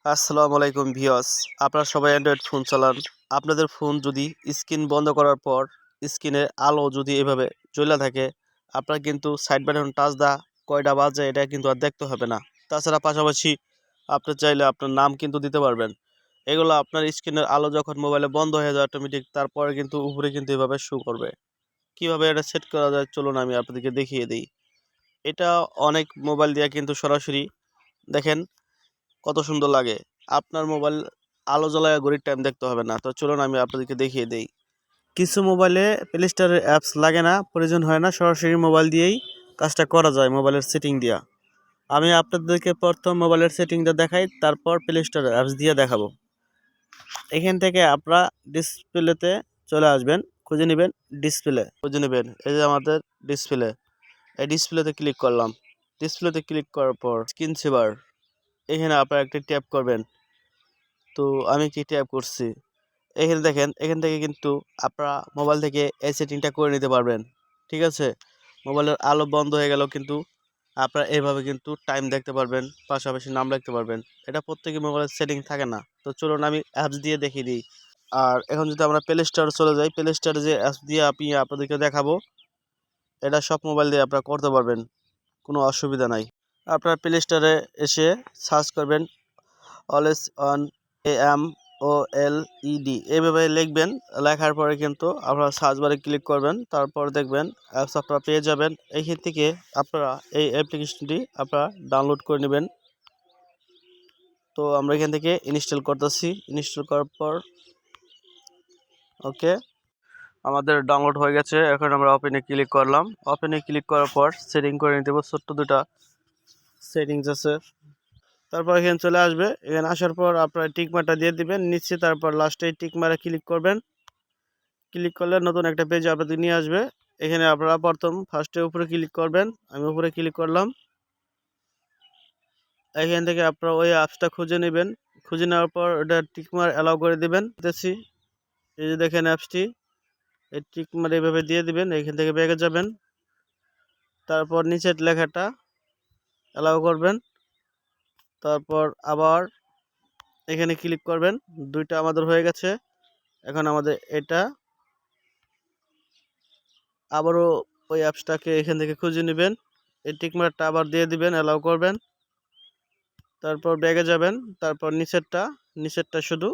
আসসালামু আলাইকুম ভিউয়ার্স। আপনারা সবাই অ্যান্ড্রয়েড ফোন চালান। আপনাদের ফোন যদি স্ক্রিন বন্ধ করার পর স্ক্রিনের আলো যদি এভাবে জ্বলা থাকে, আপনারা কিন্তু সাইড বাটন টাচ দা কয়টা বাজে এটা কিন্তু আর দেখতে হবে না। তাছাড়া পাশাপাশি আপনি চাইলে আপনার নাম কিন্তু দিতে পারবেন। এগুলো আপনার স্ক্রিনের আলো যখন মোবাইলে বন্ধ হয়ে যায় অটোমেটিক, তারপরে কিন্তু উপরে কিন্তু এভাবে শো করবে। কিভাবে এটা সেট করা যায় চলুন আমি আপনাদেরকে দেখিয়ে দিই। এটা অনেক মোবাইল দিয়ে কিন্তু সরাসরি দেখেন কত সুন্দর লাগে। আপনার মোবাইল আলো জ্বালায় ঘড়ির টাইম দেখতে হবে না। তো চলুন আমি আপনাদেরকে দেখিয়ে দেই। কিছু মোবাইলে প্লে স্টোরের অ্যাপস লাগে না, প্রয়োজন হয় না, সরাসরি মোবাইল দিয়েই কাজটা করা যায় মোবাইলের সেটিং দিয়া। আমি আপনাদেরকে প্রথম মোবাইলের সেটিংটা দেখাই, তারপর প্লে স্টোরের অ্যাপস দিয়ে দেখাবো। এখান থেকে আপনারা ডিসপ্লেতে চলে আসবেন, খুঁজে নেবেন ডিসপ্লে, খুঁজে নেবেন এই যে আমাদের ডিসপ্লে। এই ডিসপ্লেতে ক্লিক করলাম। ডিসপ্লেতে ক্লিক করার পর স্ক্রিন সেভার এখানে আপনারা একটা ট্যাপ করবেন। তো আমি কি ট্যাপ করছি, এখানে দেখেন এখান থেকে কিন্তু আপনারা মোবাইল থেকে এই সেটিংটা করে নিতে পারবেন। ঠিক আছে, মোবাইলের আলো বন্ধ হয়ে গেল কিন্তু আপনারা এইভাবে কিন্তু টাইম দেখতে পারবেন, পাশাপাশি নাম লিখতে পারবেন। এটা প্রত্যেকের মোবাইলের সেটিং থাকে না। তো চলুন আমি অ্যাপস দিয়ে দেখিয়ে দিই। আর এখন যদি আমরা প্লে স্টোরে চলে যাই, প্লে স্টোরে যে অ্যাপস দিয়ে আমি আপনাদেরকে দেখাবো, এটা সব মোবাইল দিয়ে আপনারা করতে পারবেন, কোনো অসুবিধা নাই। আপনারা প্লে স্টোরে এসে সার্চ করবেন অলওয়েজ অন AMOLED এইভাবে লিখবেন। লেখার পরে কিন্তু আপনারা সার্চ বারে ক্লিক করবেন, তারপর দেখবেন অ্যাপস আপনারা পেয়ে যাবেন। এইখান থেকে আপনারা এই অ্যাপ্লিকেশনটি আপনারা ডাউনলোড করে নেবেন। তো আমরা এখান থেকে ইনস্টল করতেছি। ইনস্টল করার পর ওকে, আমাদের ডাউনলোড হয়ে গেছে। এখন আমরা ওপেনে ক্লিক করলাম। ওপেনে ক্লিক করার পর সেটিং করে নিতে হবে, ছোট্ট দুটা সেটিংস আছে। তারপর এখানে চলে আসবে। এখানে আসার পর আপনারা টিকমারটা দিয়ে দিবেন নিচে, তারপর লাস্টে টিকমারে ক্লিক করবেন। ক্লিক করলে নতুন একটা পেজ আপনাদের নিয়ে আসবে। এখানে আপনারা প্রথম ফার্স্টে উপরে ক্লিক করবেন। আমি উপরে ক্লিক করলাম। এখান থেকে আপনারা ওই অ্যাপসটা খুঁজে নেবেন। খুঁজে নেওয়ার পর ওটা টিকমার অ্যালাউ করে দিবেন। দেখছি এই যে দেখেন অ্যাপসটি, এই টিকমার এইভাবে দিয়ে দিবেন। এখান থেকে ব্যাগে যাবেন, তারপর নিচের লেখাটা অ্যালাউ করবেন, তারপর আবার এখানে ক্লিক করবেন। দুইটা আমাদের হয়ে গেছে। এখন আমাদের এটা আবারও ওই অ্যাপসটাকে এখান থেকে খুঁজে নেবেন। এই টিকমার্কটা আবার দিয়ে দিবেন, অ্যালাউ করবেন, তারপর ব্যাগে যাবেন, তারপর নিচেরটা শুধু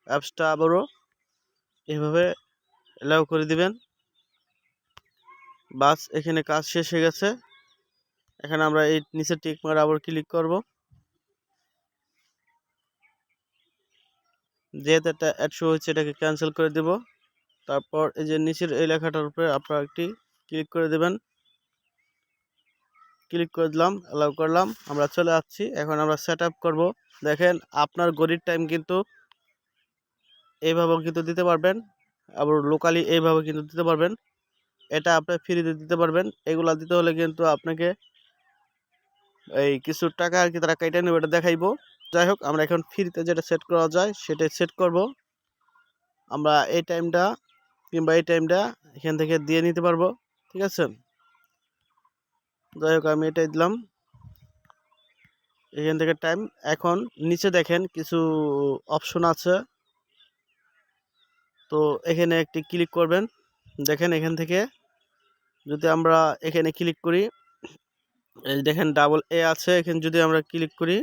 অ্যাপসটা আবারও এভাবে অ্যালাউ করে দিবেন। বাস এখানে কাজ শেষ হয়ে গেছে। এখন আমরা এই নিচের টিকমার্ক আবার ক্লিক করব। যেহেতু একটা অ্যাড শো হচ্ছে এটাকে ক্যান্সেল করে দেব। তারপর এই যে নিচের এই লেখাটার উপরে আপনারা একটি ক্লিক করে দেবেন। ক্লিক করে দিলাম, অ্যালাউ করলাম, আমরা চলে আসছি। এখন আমরা সেট আপ করবো। দেখেন আপনার ঘড়ির টাইম কিন্তু এইভাবেও কিন্তু দিতে পারবেন, আবার লোকালি এইভাবে কিন্তু দিতে পারবেন। এটা আপনি ফ্রিতে দিতে পারবেন। এগুলা দিতে হলে কিন্তু আপনাকে এই কিছু টাকা আর কি তারা কেটে নেবে, এটা দেখাইবো। যাই হোক, আমরা এখন ফ্রিতে যেটা সেট করা যায় সেটাই সেট করব। আমরা এই টাইমটা কিংবা এই টাইমটা এখান থেকে দিয়ে নিতে পারবো। ঠিক আছে, যাই হোক আমি এটাই দিলাম। এখান থেকে টাইম। এখন নিচে দেখেন কিছু অপশন আছে, তো এখানে একটি ক্লিক করবেন। দেখেন এখান থেকে যদি আমরা এখানে ক্লিক করি, এই দেখেন ডাবল এ আছে, এখানে যদি আমরা ক্লিক করি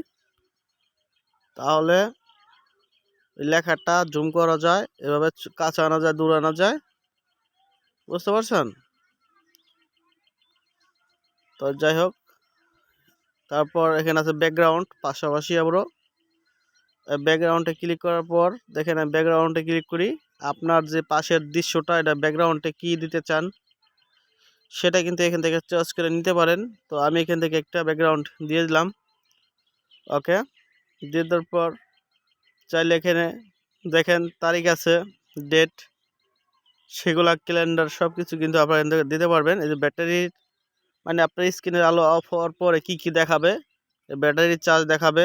তাহলে লেখাটা জুম করা যায়, এভাবে কাছে আনা যায়, দূর আনা যায়, বুঝতে পারছেন? তো যাই হোক, তারপর এখানে আছে ব্যাকগ্রাউন্ড, পাশাপাশি আবারও ব্যাকগ্রাউন্ডে ক্লিক করার পর দেখেন আমি ব্যাকগ্রাউন্ডে ক্লিক করি। আপনার যে পাশের দৃশ্যটা এটা ব্যাকগ্রাউন্ডে কি দিতে চান সেটা কিন্তু এখান থেকে চয়েস করে নিতে পারেন। তো আমি এখান থেকে একটা ব্যাকগ্রাউন্ড দিয়ে দিলাম। ওকে, দিয়ে দেওয়ার পর চাইলে এখানে দেখেন তারিখ আছে, ডেট, সেগুলা ক্যালেন্ডার সব কিছু কিন্তু আপনারা এখান থেকে দিতে পারবেন। এই যে ব্যাটারির মানে আপনার স্ক্রিনের আলো অফ হওয়ার পরে কি কি দেখাবে, ব্যাটারির চার্জ দেখাবে,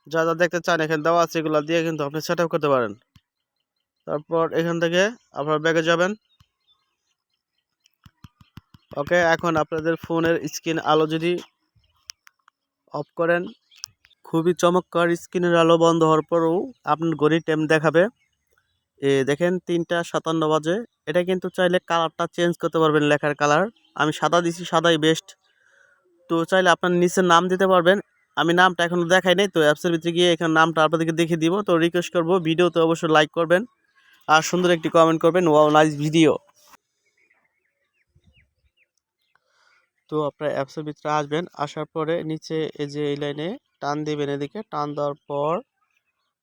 যা যা দেখতে চান এখানে দেওয়া আছে, এগুলো দিয়ে কিন্তু আপনি সেট আপ করতে পারেন। তারপর এখান থেকে আপনার ব্যাগে যাবেন। ওকে, এখন আপনাদের ফোনের স্ক্রিন আলো যদি অফ করেন, খুবই চমৎকার স্ক্রিনের আলো বন্ধ হওয়ার পরেও আপনার ঘড়ির টাইম দেখাবে। দেখেন 3টা 57 বাজে। এটা কিন্তু চাইলে কালারটা চেঞ্জ করতে পারবেন, লেখার কালার। আমি সাদা দিছি, সাদাই বেস্ট। তো চাইলে আপনার নিচের নাম দিতে পারবেন। আমি নামটা এখনো দেখাই নাই, তো অ্যাপসের ভিতরে গিয়ে এখানে নামটা আপনাদেরকে দেখিয়ে দিব। তো রিকোয়েস্ট করব ভিডিওতে অবশ্যই লাইক করবেন আর সুন্দর একটি কমেন্ট করবেন, ওয়াও নাইস ভিডিও। তো আপনার অ্যাপসের ভিতরে আসবেন, আসার পরে নিচে এই যে এই লাইনে টান দিবেন, এদিকে টান দেওয়ার পর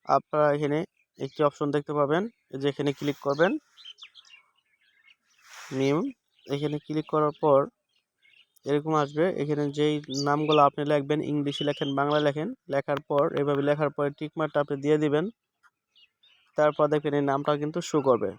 আপনারা এখানে একটি অপশন দেখতে পাবেন, এই যে এখানে ক্লিক করবেন নিউ। এখানে ক্লিক করার পর এরকম আসবে। এখানে যেই নামগুলো আপনি লিখবেন, ইংলিশে লেখেন, বাংলা লেখেন, লেখার পর এভাবে লেখার পরে টিক মার্কটা আপনি দিয়ে দিবেন। তারপর দেখবেন এই নামটা কিন্তু শো করবে।